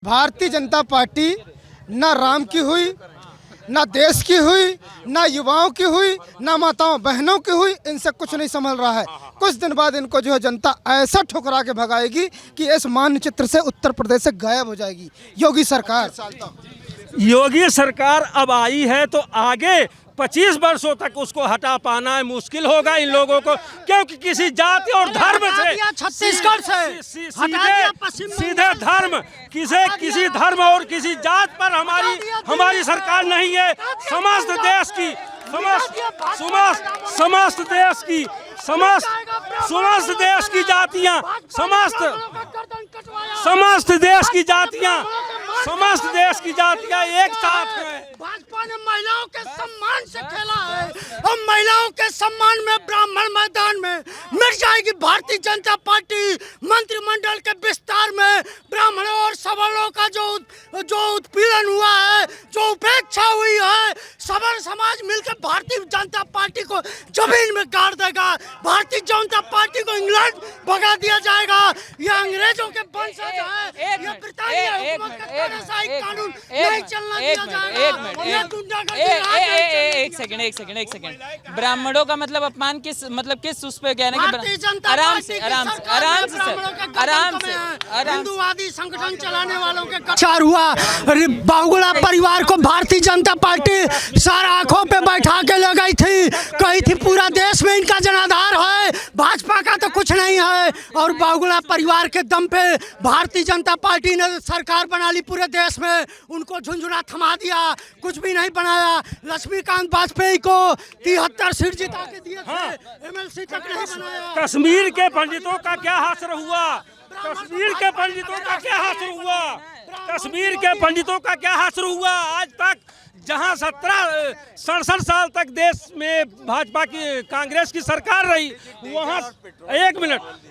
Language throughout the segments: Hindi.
भारतीय जनता पार्टी ना राम की हुई, ना देश की हुई, ना युवाओं की हुई, ना माताओं बहनों की हुई। इनसे कुछ नहीं संभल रहा है। कुछ दिन बाद इनको जो है जनता ऐसा ठुकरा के भगाएगी कि इस मानचित्र से उत्तर प्रदेश से गायब हो जाएगी योगी सरकार। योगी सरकार अब आई है तो आगे 25 वर्षों तक उसको हटा पाना है मुश्किल होगा इन लोगों को, क्योंकि किसी जाति और धर्म से छत्तीसगढ़ से सीधे धर्म किसी धर्म और किसी जात पर हमारी सरकार नहीं है। समस्त देश की समस्त देश की जातियां समस्त देश की जातियां एक साथ हैं। भाजपा ने महिलाओं के सम्मान से खेला है और महिलाओं के सम्मान में ब्राह्मण मैदान में मिट जाएगी भारतीय जनता पार्टी। मंत्रिमंडल के विस्तार में ब्राह्मणों और सवर्णों का जो उत्पीड़न हुआ है, जो उपेक्षा हुई है, सवर्ण समाज मिलकर भारतीय जनता पार्टी को जमीन में गाड़ देगा। भारतीय जनता पार्टी को इंग्लैंड भगा दिया जाएगा। ये अंग्रेजों के वंशज है, ये ब्रिटानिया हुकूमत का तानाशाही कानून नहीं चलना दिया जाएगा। एक सेकंड। ब्राह्मणों का मतलब अपमान किस उस पे कहने की आराम से हिंदूवादी संगठन चलाने वालों के कचार हुआ। बाहुगुड़ा परिवार को भारतीय जनता पार्टी सारा आंखों पे बैठा के ले गई थी, कही थी पूरा देश में इनका जनाधार है, भाजपा का तो कुछ नहीं है। और बाहुगुड़ा परिवार के दम पे भारतीय जनता पार्टी ने सरकार बना ली पूरे देश में, उनको झुंझुना थमा दिया, कुछ भी नहीं बनाया। लक्ष्मीकांत वाजपेयी को 73 सीट जिता के दिए थे, एमएलसी तक नहीं बनाया। कश्मीर के पंडितों का क्या हासिल हुआ? कश्मीर के पंडितों का क्या हासिल हुआ? कश्मीर के पंडितों का क्या हासिल हुआ? आज तक जहां 67 साल तक देश में भाजपा की कांग्रेस की सरकार रही, वहां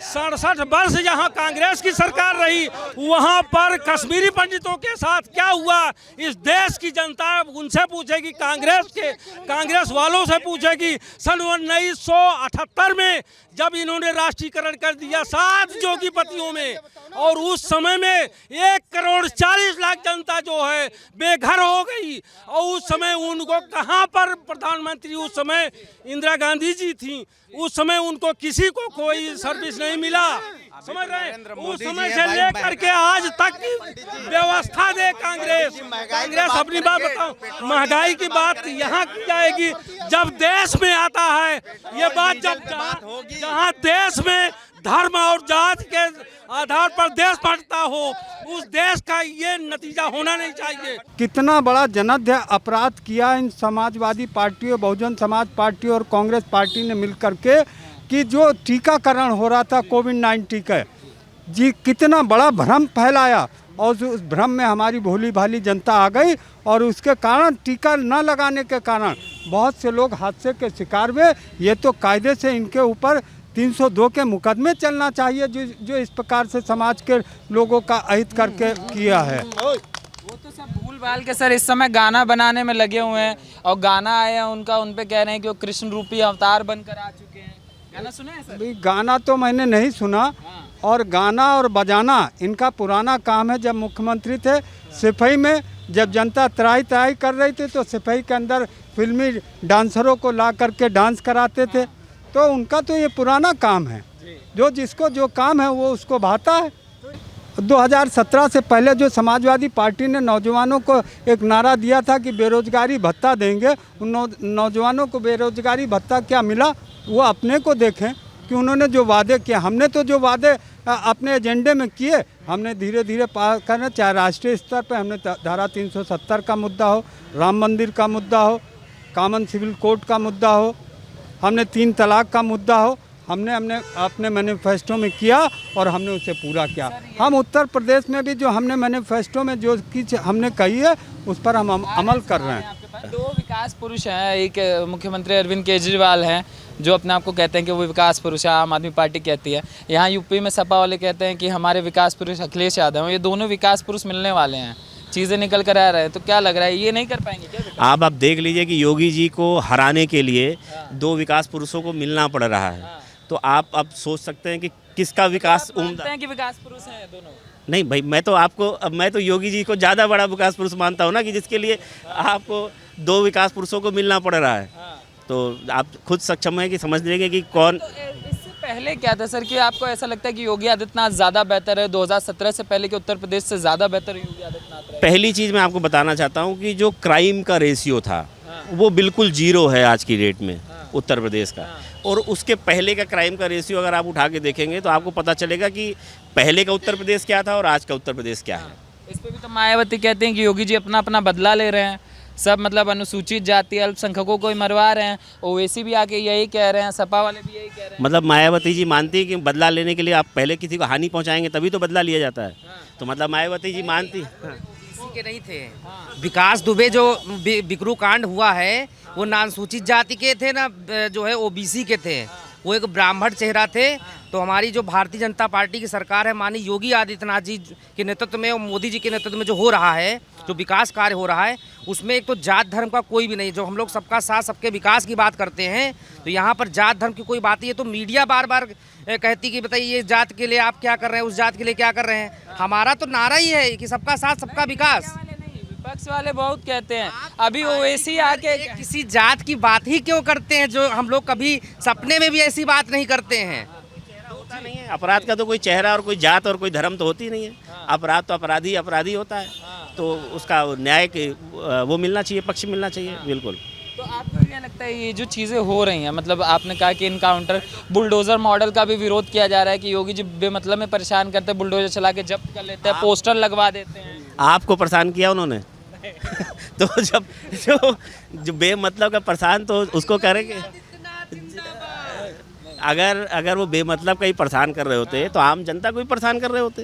67 वर्ष जहां कांग्रेस की सरकार रही, वहां पर कश्मीरी पंडितों के साथ क्या हुआ इस देश की जनता उनसे पूछेगी, कांग्रेस वालों से पूछेगी। सन 1978 में जब इन्होंने राष्ट्रीयकरण कर दिया 7 जोगीपतियों में, और उस समय में 1,40,00,000 जनता जो है बेघर हो गई। और उस समय उनको कहां पर प्रधानमंत्री, उस समय इंदिरा गांधी जी थी, उस समय उनको किसी को कोई सर्विस नहीं मिला, समझ रहे हैं? उस समय से लेकर के आज तक की व्यवस्था दे कांग्रेस अपनी बात बताओ। महंगाई की बात यहाँ की जाएगी जब देश में आता है ये बात, जहाँ देश में धर्म और जाति के आधार पर देश बढ़ता हो, उस देश का ये नतीजा होना नहीं चाहिए। कितना बड़ा जनाध्याय अपराध किया इन समाजवादी पार्टियों, बहुजन समाज पार्टी और कांग्रेस पार्टी ने मिलकर के, कि जो टीकाकरण हो रहा था कोविड-19 का जी, कितना बड़ा भ्रम फैलाया। और उस भ्रम में हमारी भोली भाली जनता आ गई और उसके कारण टीका न लगाने के कारण बहुत से लोग हादसे के शिकार हुए। ये तो कायदे से इनके ऊपर 302 के मुकदमे चलना चाहिए, जो इस प्रकार से समाज के लोगों का अहित करके किया है। वो तो सब भूल भाल के सर इस समय गाना बनाने में लगे हुए हैं, और गाना आया उनका, उन पे कह रहे हैं कि वो कृष्ण रूपी अवतार बनकर आ चुके हैं। गाना सुना है सर? गाना तो मैंने नहीं सुना, और गाना और बजाना इनका पुराना काम है। जब मुख्यमंत्री थे सिपाही में, जब जनता त्राही कर रही थी तो सिपाही के अंदर फिल्मी डांसरों को ला करके डांस कराते थे, तो उनका तो ये पुराना काम है। जो जिसको जो काम है वो उसको भाता है। 2017 से पहले जो समाजवादी पार्टी ने नौजवानों को एक नारा दिया था कि बेरोजगारी भत्ता देंगे, उन नौजवानों को बेरोजगारी भत्ता क्या मिला वो अपने को देखें कि उन्होंने जो वादे किए। हमने तो जो वादे अपने एजेंडे में किए हमने धीरे धीरे पार करना, चाहे राष्ट्रीय स्तर पर हमने धारा 370 का मुद्दा हो, राम मंदिर का मुद्दा हो, कॉमन सिविल कोड का मुद्दा हो, हमने 3 तलाक का मुद्दा हो, हमने अपने मैनिफेस्टो में किया और हमने उसे पूरा किया। हम उत्तर प्रदेश में भी जो हमने मैनिफेस्टो में जो चीज़ हमने कही है उस पर हम अमल कर रहे हैं। 2 विकास पुरुष हैं, एक मुख्यमंत्री अरविंद केजरीवाल हैं जो अपने आप को कहते हैं कि वो विकास पुरुष है, आम आदमी पार्टी कहती है। यहाँ यूपी में सपा वाले कहते हैं कि हमारे विकास पुरुष अखिलेश यादव हैं। ये दोनों विकास पुरुष मिलने वाले हैं, चीज़ें निकल कर आ रहे हैं, तो क्या लग रहा है ये नहीं कर पाएंगे क्या? आप देख लीजिए कि योगी जी को हराने के लिए 2 विकास पुरुषों को मिलना पड़ रहा है। तो आप अब सोच सकते हैं कि किसका विकास उम्दा हैं कि विकास पुरुष हैं दोनों। नहीं भाई, मैं तो योगी जी को ज़्यादा बड़ा विकास पुरुष मानता हूँ ना, कि जिसके लिए आपको 2 विकास पुरुषों को मिलना पड़ रहा है। तो आप खुद सक्षम हैं कि समझ लेंगे कि कौन। इससे पहले क्या था सर, कि आपको ऐसा लगता है कि योगी आदित्यनाथ ज़्यादा बेहतर है? 2017 से पहले के उत्तर प्रदेश से ज़्यादा बेहतर योगी आदित्यनाथ रहे? पहली चीज़ मैं आपको बताना चाहता हूँ कि जो क्राइम का रेशियो था वो बिल्कुल 0 है आज की डेट में उत्तर प्रदेश का। और उसके पहले का क्राइम का रेशियो अगर आप उठा के देखेंगे तो आपको पता चलेगा कि पहले का उत्तर प्रदेश क्या था और आज का उत्तर प्रदेश क्या है। इस पे भी तो मायावती कहते हैं कि योगी जी अपना अपना बदला ले रहे हैं, सब मतलब अनुसूचित जाति अल्पसंख्यकों को ही मरवा रहे हैं। ओवैसी भी आके यही कह रहे हैं, सपा वाले भी यही कह रहे हैं। मतलब मायावती जी मानती है कि बदला लेने के लिए आप पहले किसी को हानि पहुंचाएंगे तभी तो बदला लिया जाता है। तो मतलब मायावती जी मानती ओबीसी के नहीं थे। विकास दुबे जो बिकरू कांड हुआ है वो ना अनुसूचित जाति के थे ना जो है ओबीसी के थे, वो एक ब्राह्मण चेहरा थे। तो हमारी जो भारतीय जनता पार्टी की सरकार है माननीय योगी आदित्यनाथ जी के नेतृत्व में और मोदी जी के नेतृत्व में जो हो रहा है, जो विकास कार्य हो रहा है, उसमें एक तो जात धर्म का कोई भी नहीं। जो हम लोग सबका साथ सबके विकास की बात करते हैं तो यहाँ पर जात धर्म की कोई बात नहीं है। तो मीडिया बार बार कहती कि बताइए ये जात के लिए आप क्या कर रहे हैं, उस जात के लिए क्या कर रहे हैं। हमारा तो नारा ही है कि सबका साथ सबका विकास। विपक्ष वाले बहुत कहते हैं, अभी ओवैसी आके किसी जात की बात ही क्यों करते हैं, जो हम लोग कभी सपने में भी ऐसी बात नहीं करते हैं। होता नहीं है। अपराध का तो कोई चेहरा और कोई जात और कोई धर्म तो होती नहीं है। अपराध तो अपराधी होता है, तो उसका न्याय वो मिलना चाहिए, पक्ष मिलना चाहिए। बिल्कुल। तो आपको क्या लगता है ये जो चीज़ें हो रही हैं, मतलब आपने कहा कि इनकाउंटर बुलडोजर मॉडल का भी विरोध किया जा रहा है कि योगी जी बेमतलब में परेशान करते हैं, बुलडोजर चला के जब्त कर लेते हैं, पोस्टर लगवा देते हैं। आपको परेशान किया उन्होंने तो जब जो बेमतलब का परेशान तो उसको करेंगे। अगर वो बेमतलब का ही परेशान कर रहे होते तो आम जनता को ही परेशान कर रहे होते।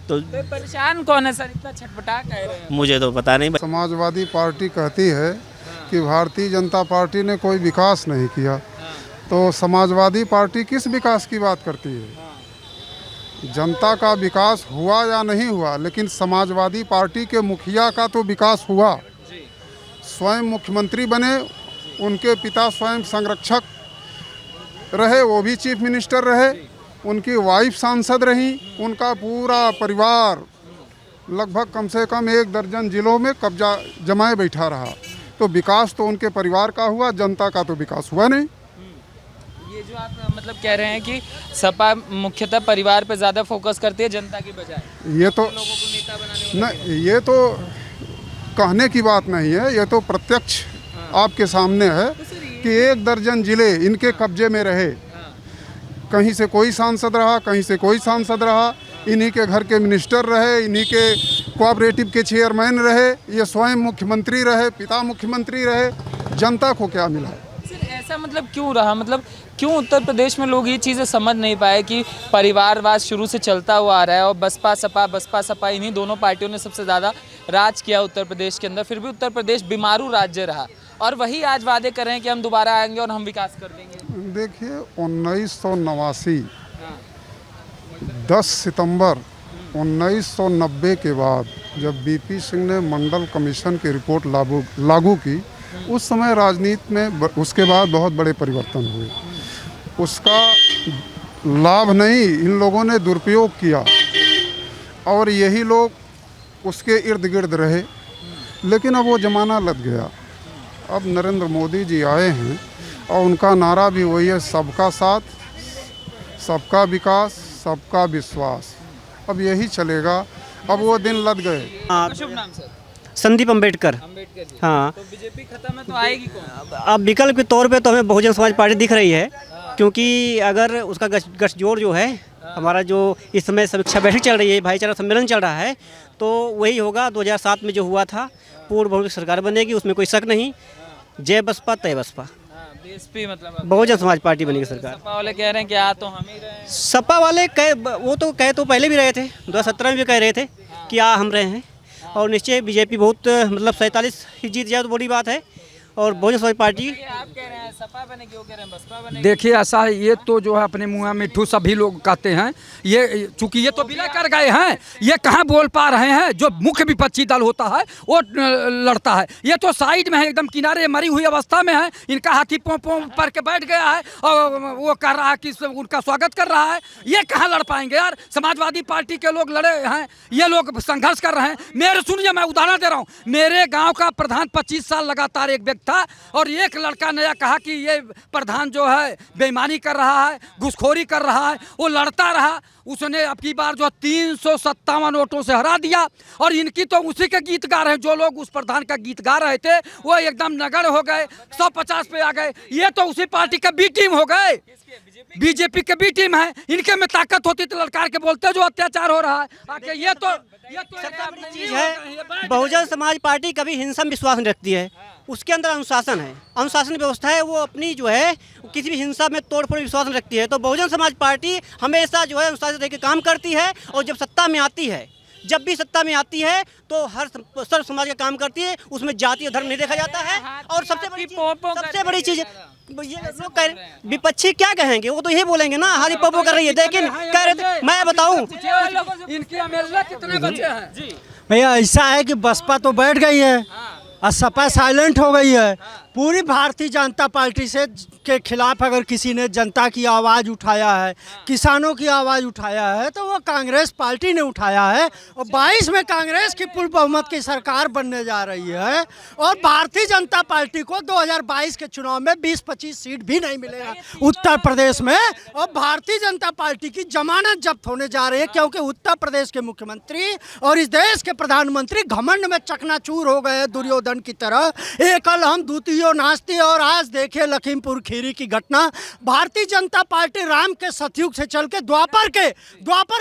तो परेशान कौन है सर, इतना छटपटा कह रहे हैं? मुझे तो पता नहीं। समाजवादी पार्टी कहती है कि भारतीय जनता पार्टी ने कोई विकास नहीं किया, तो समाजवादी पार्टी किस विकास की बात करती है? जनता का विकास हुआ या नहीं हुआ, लेकिन समाजवादी पार्टी के मुखिया का तो विकास हुआ। स्वयं मुख्यमंत्री बने, उनके पिता स्वयं संरक्षक रहे, वो भी चीफ मिनिस्टर रहे, उनकी वाइफ सांसद रही, उनका पूरा परिवार लगभग कम से कम 1 दर्जन जिलों में कब्जा जमाए बैठा रहा। तो विकास तो उनके परिवार का हुआ, जनता का तो विकास हुआ नहीं। ये जो आप मतलब कह रहे हैं कि सपा मुख्यतः परिवार पे ज़्यादा फोकस करती है जनता की बजाय, ये तो लोगों को नेता बनाने नहीं, ये तो कहने की बात नहीं है, ये तो प्रत्यक्ष आपके सामने है कि 1 दर्जन जिले इनके कब्जे में रहे। कहीं से कोई सांसद रहा, कहीं से कोई सांसद रहा, इन्हीं के घर के मिनिस्टर रहे, इन्हीं के कोऑपरेटिव के चेयरमैन रहे, ये स्वयं मुख्यमंत्री रहे, पिता मुख्यमंत्री रहे। जनता को क्या मिला? ऐसा मतलब क्यों रहा, मतलब क्यों उत्तर प्रदेश में लोग ये चीज़ें समझ नहीं पाए कि परिवारवाद शुरू से चलता हुआ आ रहा है और बसपा सपा इन्हीं दोनों पार्टियों ने सबसे ज़्यादा राज किया उत्तर प्रदेश के अंदर, फिर भी उत्तर प्रदेश बीमारू राज्य रहा और वही आज वादे कर रहे हैं कि हम दोबारा आएंगे और हम विकास कर देंगे। देखिए 1989 10 सितंबर 1990 के बाद जब बीपी सिंह ने मंडल कमीशन की रिपोर्ट लागू की, उस समय राजनीति में उसके बाद बहुत बड़े परिवर्तन हुए। उसका लाभ नहीं, इन लोगों ने दुरुपयोग किया और यही लोग उसके इर्द गिर्द रहे। लेकिन अब वो ज़माना लग गया। अब नरेंद्र मोदी जी आए हैं और उनका नारा भी वही है, सबका साथ, सबका विकास, सबका विश्वास। अब यही चलेगा। अब वो दिन लद गए। शुभ नाम सर? संदीप अंबेडकर। अंबेडकर जी। हाँ, तो बीजेपी खत्म है तो आएगी कौन? अब विकल्प के तौर पे तो हमें बहुजन समाज पार्टी दिख रही है, क्योंकि अगर उसका गठजोड़ जो है, हमारा जो इस समय समीक्षा बैठक चल रही है, भाईचारा सम्मेलन चल रहा है, तो वही होगा 2007 में जो हुआ था, पूर्ण बहुमत सरकार बनेगी, उसमें कोई शक नहीं। जय बसपा तय बसपा, बीएसपी मतलब बहुजन समाज पार्टी बनेगी सरकार। सपा वाले कह रहे हैं कि आ तो हम ही रहे हैं। सपा वाले वो तो कहे तो पहले भी रहे थे, 2017 में भी कह रहे थे कि आ हम रहे हैं, और निश्चय बीजेपी बहुत मतलब 47 ही जीत जाए तो बड़ी बात है। और बहुजन समाज पार्टी आप कह रहे हैं सपा बनेगी, वो कह रहे हैं बसपा बनेगी। देखिए ऐसा है, ये तो जो है अपने मुँह मिट्ठू सभी लोग कहते हैं, ये चूंकि ये तो विलय कर गए हैं, ये कहाँ बोल पा रहे हैं। जो मुख्य विपक्षी दल होता है वो लड़ता है, ये तो साइड में है, एकदम किनारे मरी हुई अवस्था में है। इनका हाथी पों पों पर के बैठ गया है और वो कर रहा है कि उनका स्वागत कर रहा है। ये कहाँ लड़ पाएंगे यार। समाजवादी पार्टी के लोग लड़े हैं, ये लोग संघर्ष कर रहे हैं। मेरे सुनिए, मैं उदाहरण दे रहा हूँ। मेरे गाँव का प्रधान 25 साल लगातार एक व्यक्ति था और एक लड़का नया कहा कि ये प्रधान जो है बेईमानी कर रहा है, घुसखोरी कर रहा है। वो लड़ता रहा, उसने अब की बार जो 357 वोटों से हरा दिया। और इनकी तो उसी के गीत गा रहे हैं, जो लोग उस प्रधान का गीत गा रहे थे वो एकदम नगण्य हो गए, 150 पे आ गए। ये तो उसी पार्टी का बी टीम हो गए, बीजेपी के बी टीम है। इनके में ताकत होती तो ललकार के बोलते जो अत्याचार हो रहा है आके। ये तो चीज़ है, बहुजन समाज पार्टी कभी हिंसा में विश्वास नहीं रखती है। उसके अंदर अनुशासन है, अनुशासन व्यवस्था है। वो अपनी जो है किसी भी हिंसा में तोड़फोड़ विश्वास नहीं रखती है। तो बहुजन समाज पार्टी हमेशा जो है अनुशासित रह के काम करती है। और जब सत्ता में आती है, जब भी सत्ता में आती है तो हर सर्व समाज का काम करती है। उसमें जाति और धर्म नहीं देखा जाता है। और सबसे बड़ी चीज़ ये लोग कह रहे, विपक्षी क्या कहेंगे, वो तो यही बोलेंगे ना हारी पोपो कर रही है। लेकिन कह रहे थे, मैं बताऊं इनके एमएलए कितने बचे हैं। भैया ऐसा है कि बसपा तो बैठ गई है और सपा साइलेंट हो गई है। पूरी भारतीय जनता पार्टी से के खिलाफ अगर किसी ने जनता की आवाज़ उठाया है, किसानों की आवाज़ उठाया है, तो वो कांग्रेस पार्टी ने उठाया है। और 22 में कांग्रेस की पूर्ण बहुमत की सरकार बनने जा रही है। और भारतीय जनता पार्टी को 2022 के चुनाव में 20-25 सीट भी नहीं मिलेगा उत्तर प्रदेश में। और भारतीय जनता पार्टी की जमानत जब्त होने जा रही है, क्योंकि उत्तर प्रदेश के मुख्यमंत्री और इस देश के प्रधानमंत्री घमंड में चकनाचूर हो गए दुर्योधन की तरह। एकल हम द्वितीय नास्ती। और आज देखिए लखीमपुर खीरी की घटना। भारतीय जनता पार्टी राम के सतयुग से चल के द्वापर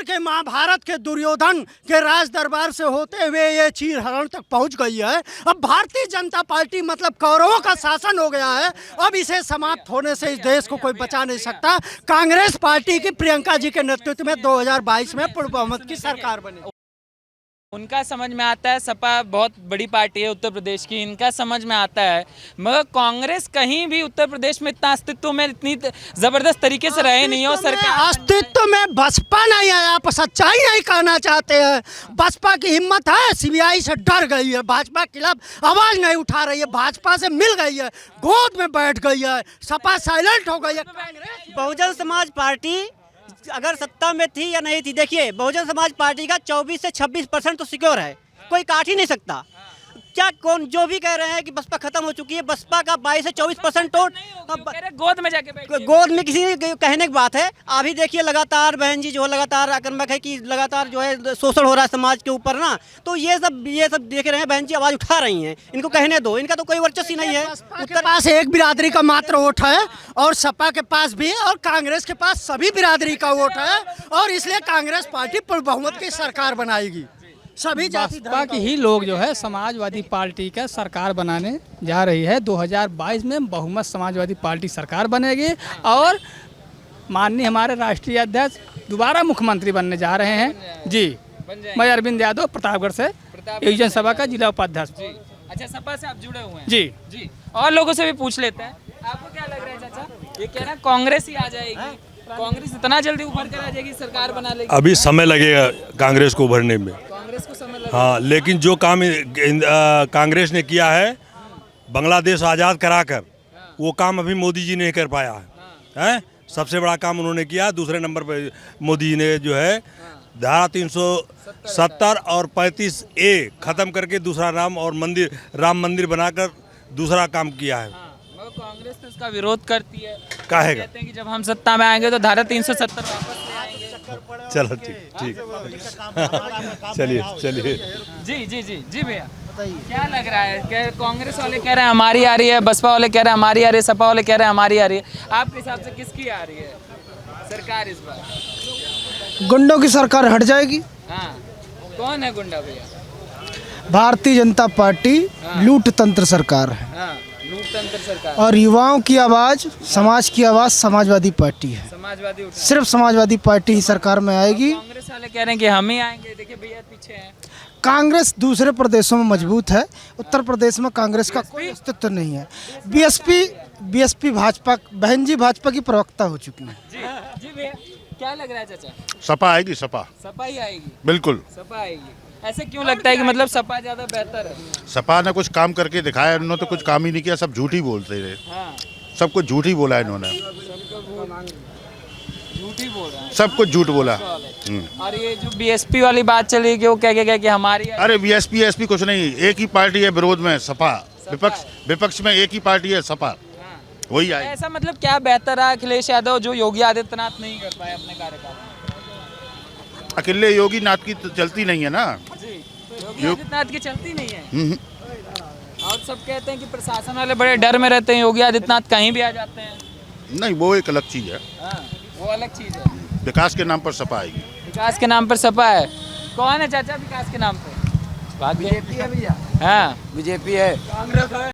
के महाभारत के दुर्योधन के राज दरबार से होते हुए ये चीर हरण तक पहुंच गई है। अब भारतीय जनता पार्टी मतलब कौरवों का शासन हो गया है। अब इसे समाप्त होने से इस देश को कोई बचा नहीं सकता। कांग्रेस पार्टी की प्रियंका जी के नेतृत्व में 2022 में पूर्ण बहुमत की सरकार बनी। उनका समझ में आता है, सपा बहुत बड़ी पार्टी है उत्तर प्रदेश की, इनका समझ में आता है। मगर कांग्रेस कहीं भी उत्तर प्रदेश में इतना अस्तित्व में इतनी जबरदस्त तरीके से रहे नहीं हो। सरकार अस्तित्व में बसपा नहीं है, आप सच्चाई नहीं कहना चाहते हैं। बसपा की हिम्मत है, सीबीआई से डर गई है, भाजपा के खिलाफ आवाज नहीं उठा रही है, भाजपा से मिल गई है, गोद में बैठ गई है, सपा साइलेंट हो गई है। बहुजन समाज पार्टी अगर सत्ता में थी या नहीं थी, देखिए बहुजन समाज पार्टी का 24 से 26% तो सिक्योर है, कोई काट ही नहीं सकता। क्या कौन जो भी कह रहे हैं कि बसपा खत्म हो चुकी है, बसपा का 22 से 24% गोद में जाके बैठ गोद में किसी कहने की बात है। अभी देखिए लगातार बहन जी जो है लगातार आक्रमक है कि लगातार जो है शोषण हो रहा है समाज के ऊपर ना। तो ये सब देख रहे हैं, बहन जी आवाज़ उठा रही हैं, इनको कहने दो, इनका तो कोई वर्चस्व ही नहीं है। उत्तर पास एक बिरादरी का मात्र वोट है और सपा के पास भी और कांग्रेस के पास सभी बिरादरी का वोट है। और इसलिए कांग्रेस पार्टी पूर्ण बहुमत की सरकार बनाएगी। सभी बसपा की ही लोग जो है समाजवादी पार्टी का सरकार बनाने जा रही है। 2022 में बहुमत समाजवादी पार्टी सरकार बनेगी और माननीय हमारे राष्ट्रीय अध्यक्ष दोबारा मुख्यमंत्री बनने जा रहे हैं। जी, मैं अरविंद यादव प्रतापगढ़ से युवजन सभा का जिला उपाध्यक्ष। अच्छा, सपा से आप जुड़े हुए हैं? जी। और लोगों से भी पूछ लेते हैं, आपको क्या लग रहा है चाचा? ये कह रहा है कांग्रेस ही आ जाएगी, कांग्रेस इतना जल्दी उभर कर आ जाएगी, सरकार बना लेगी? अभी समय लगेगा कांग्रेस को उभरने में। कांग्रेस को समय लगेगा। हाँ, लेकिन जो काम कांग्रेस ने किया है बांग्लादेश आज़ाद कराकर, वो काम अभी मोदी जी नहीं कर पाया है। सबसे बड़ा काम उन्होंने किया। दूसरे नंबर पर मोदी जी ने जो है धारा 370 और 35A खत्म करके दूसरा राम मंदिर बनाकर दूसरा काम किया है। कांग्रेस तो इसका विरोध करती है, काहेगा? कहते हैं कि जब हम सत्ता में आएंगे तो धारा 370 वापस ले आएंगे। चलो ठीक चलिए। जी भैया, क्या लग रहा है? क्या कांग्रेस वाले कह रहे हैं हमारी आ रही है, बसपा वाले कह रहे हैं हमारी आ रही है, सपा वाले कह रहे हैं हमारी आ रही है। आपके हिसाब से किसकी आ रही है सरकार इस बार? गुंडों की सरकार हट जाएगी। हाँ, कौन है गुंडा भैया? भारतीय जनता पार्टी लूट तंत्र सरकार है। हाँ, लूटतंत्र सरकार। और युवाओं की आवाज़, समाज की आवाज़ समाजवादी पार्टी है। समाजवादी सिर्फ समाजवादी पार्टी ही सरकार में आएगी। कांग्रेस वाले कह रहे हैं कि हम ही आएंगे। देखिए भैया पीछे हैं। कांग्रेस दूसरे प्रदेशों में मजबूत है, उत्तर प्रदेश में कांग्रेस का कोई अस्तित्व नहीं है। बीएसपी भाजपा, बहन जी भाजपा की प्रवक्ता हो चुकी है। जी भैया, क्या लग रहा है चाचा? सपा आएगी, सपा सपा ही आएगी। बिल्कुल सपा आएगी। ऐसे क्यों लगता है कि मतलब सपा ज्यादा बेहतर है? सपा ने कुछ काम करके दिखाया, इन्होंने तो कुछ काम ही नहीं किया, सब झूठ ही बोलते रहे। हाँ, सब कुछ झूठ ही बोला इन्होंने, झूठ ही बोल रहा है। सब कुछ झूठ बोला। और ये जो बीएसपी वाली बात चली कि वो क्या कि हमारी, अरे बीएसपी एसपी कुछ नहीं, एक ही पार्टी है विरोध में, सपा। विपक्ष में एक ही पार्टी है, सपा, वही आएगी। ऐसा मतलब क्या बेहतर है अखिलेश यादव जो योगी आदित्यनाथ नहीं कर पाए अपने कार्यकाल में? अकेले योगी नाथ की तो चलती नहीं है ना, योगी आदित्यनाथ की चलती नहीं है। और सब कहते हैं कि प्रशासन वाले बड़े डर में रहते हैं, योगी आदित्यनाथ कहीं भी आ जाते हैं। नहीं, वो एक अलग चीज़ है। हाँ, वो अलग चीज़ है। विकास के नाम पर सपा आएगी। विकास के नाम पर सपा है। कौन है चाचा विकास के नाम पे? बीजेपी है भैया। हाँ, बीजेपी है। कांग्रेस है।